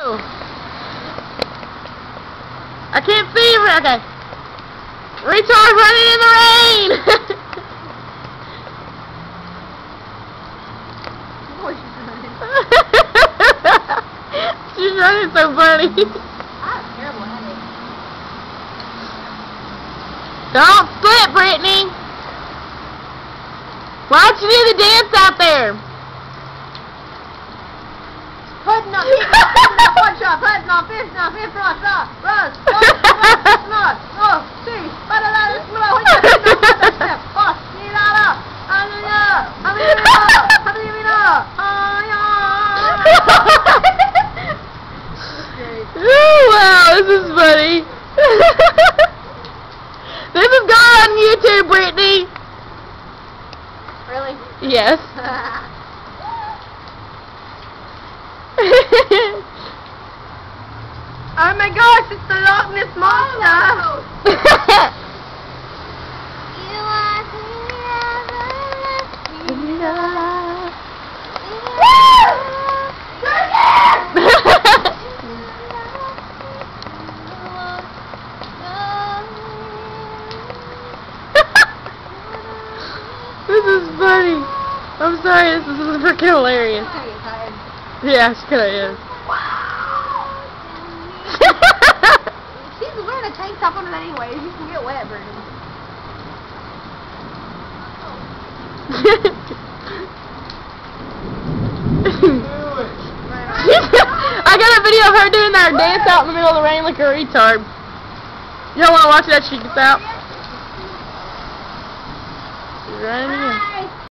I can't see you. Okay. Retard running in the rain. She's running so funny. I have a terrible headache. Don't split, Brittany. Why don't you do the dance out there? Putting up, one shot, putting on, fifth, rush, see, oh, wow, this is funny. This is going on YouTube, Brittany. Really? Yes. Oh my gosh, it's the Loch Ness Monster! This is funny. I'm sorry, this is freaking hilarious. Yeah, she kinda is. She's wearing a tank top under that anyway. You can get wet, Brittany. I got a video of her doing that dance out in the middle of the rain like a retard. Y'all wanna watch that? She gets out. She's running.